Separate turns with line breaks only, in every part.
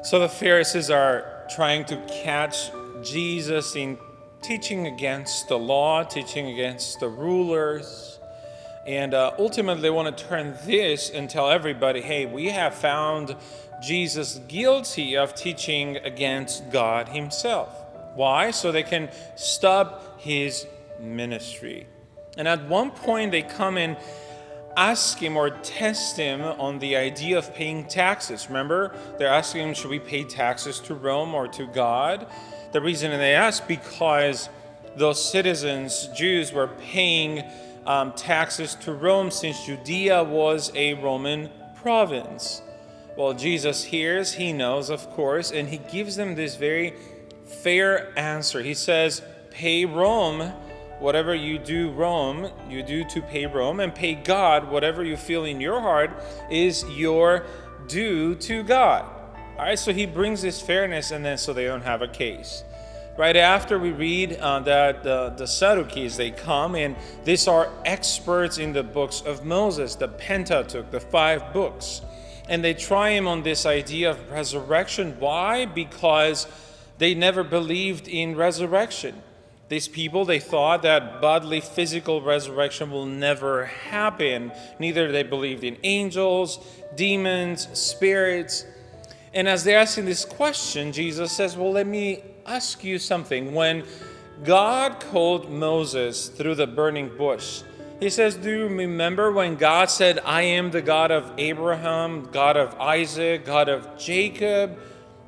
So the Pharisees are trying to catch Jesus in teaching against the law, teaching against the rulers. And ultimately, they want to turn this and tell everybody, hey, we have found Jesus guilty of teaching against God himself. Why? So they can stop his ministry. And at one point, they come and ask him or test him on the idea of paying taxes. Remember, they're asking him, should we pay taxes to Rome or to God? The reason they ask, because those citizens, Jews, were paying taxes to Rome since Judea was a Roman province. Well, Jesus hears, he knows, of course, and he gives them this very fair answer. He says, pay Rome. Whatever you do Rome, you do to pay Rome, and pay God, whatever you feel in your heart is your due to God. All right, so he brings this fairness, and then so they don't have a case. Right after we read that the Sadducees, they come, and these are experts in the books of Moses, the Pentateuch, the 5 books. And they try him on this idea of resurrection. Why? Because they never believed in resurrection. These people, they thought that bodily physical resurrection will never happen. Neither they believed in angels, demons, spirits. And as they're asking this question, Jesus says, well, let me ask you something. When God called Moses through the burning bush, he says, do you remember when God said, I am the God of Abraham, God of Isaac, God of Jacob?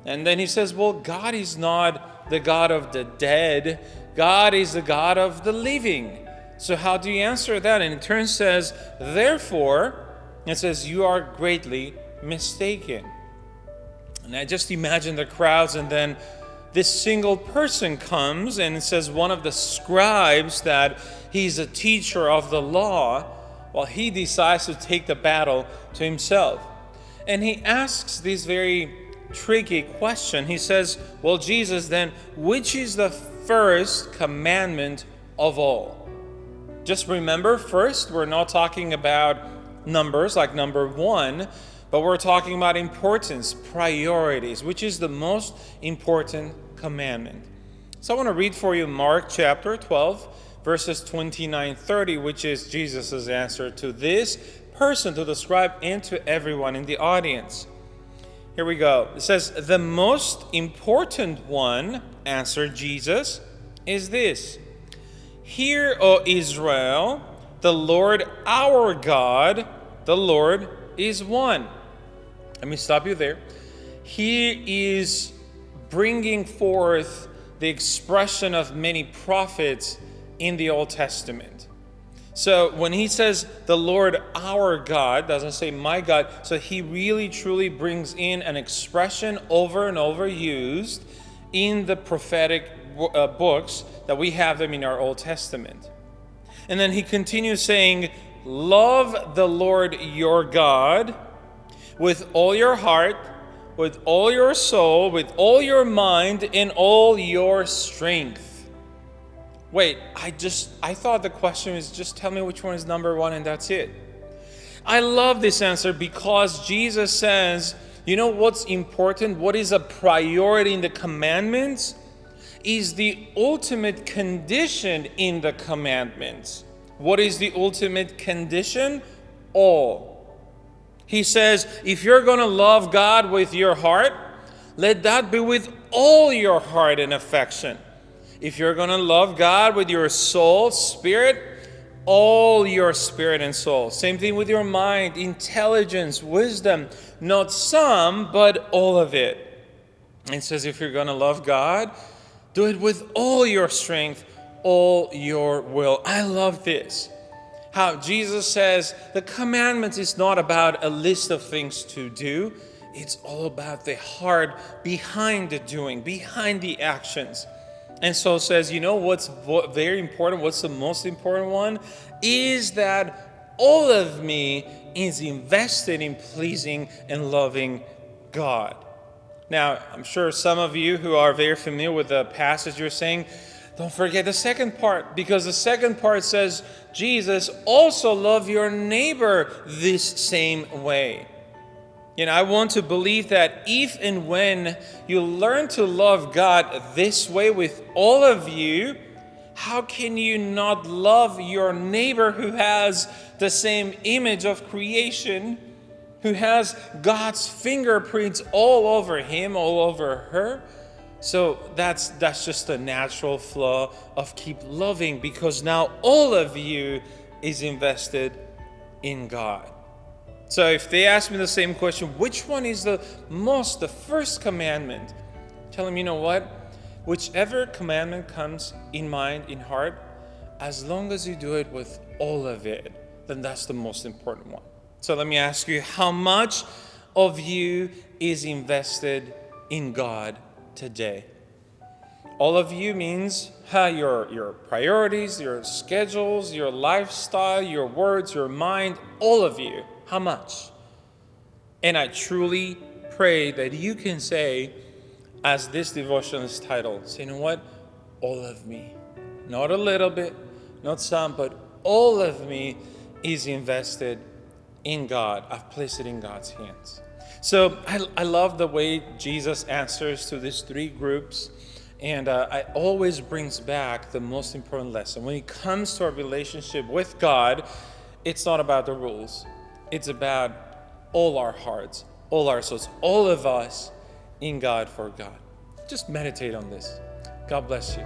And then he says, well, God is not the God of the dead. God is the God of the living. So how do you answer that? And in turn says, therefore, it says, you are greatly mistaken. And I just imagine the crowds, and then this single person comes, and it says one of the scribes, that he's a teacher of the law, while he decides to take the battle to himself. And he asks this very tricky question. He says, well, Jesus, then, which is the first commandment of all? Just remember, first, we're not talking about numbers like number 1, but we're talking about importance, priorities, which is the most important commandment. So I want to read for you Mark chapter 12, verses 29-30, which is Jesus' answer to this person, to the scribe, and to everyone in the audience. Here we go. It says, the most important one, answered Jesus, is this. Hear, O Israel, the Lord our God, the Lord is one. Let me stop you there. He is bringing forth the expression of many prophets in the Old Testament. So when he says the Lord our God, doesn't say my God, so he really truly brings in an expression over and over used in the prophetic books that we have them in our Old Testament. And then he continues saying, love the Lord your God with all your heart, with all your soul, with all your mind, and all your strength. Wait, I thought the question was just tell me which one is number 1 and that's it. I love this answer because Jesus says, you know what's important? What is a priority in the commandments is the ultimate condition in the commandments. What is the ultimate condition? All. He says, if you're going to love God with your heart, let that be with all your heart and affection. If you're going to love God with your soul, spirit, all your spirit and soul. Same thing with your mind, intelligence, wisdom. Not some, but all of it. It says if you're going to love God, do it with all your strength, all your will. I love this. How Jesus says the commandments is not about a list of things to do. It's all about the heart behind the doing, behind the actions. And so says, you know what's very important, what's the most important one? Is that all of me is invested in pleasing and loving God. Now, I'm sure some of you who are very familiar with the passage you're saying, don't forget the second part, because the second part says, Jesus, also love your neighbor this same way. I want to believe that if and when you learn to love God this way with all of you, how can you not love your neighbor who has the same image of creation, who has God's fingerprints all over him, all over her? So that's just a natural flow of keep loving, because now all of you is invested in God. So if they ask me the same question, which one is the first commandment? Tell them, you know what? Whichever commandment comes in mind, in heart, as long as you do it with all of it, then that's the most important one. So let me ask you, how much of you is invested in God today? All of you means your priorities, your schedules, your lifestyle, your words, your mind, all of you. How much? And I truly pray that you can say, as this devotion is titled, say, you know what? All of me. Not a little bit, not some, but all of me is invested in God. I've placed it in God's hands. So I love the way Jesus answers to these three groups. And it always brings back the most important lesson. When it comes to our relationship with God, it's not about the rules. It's about all our hearts, all our souls, all of us in God for God. Just meditate on this. God bless you.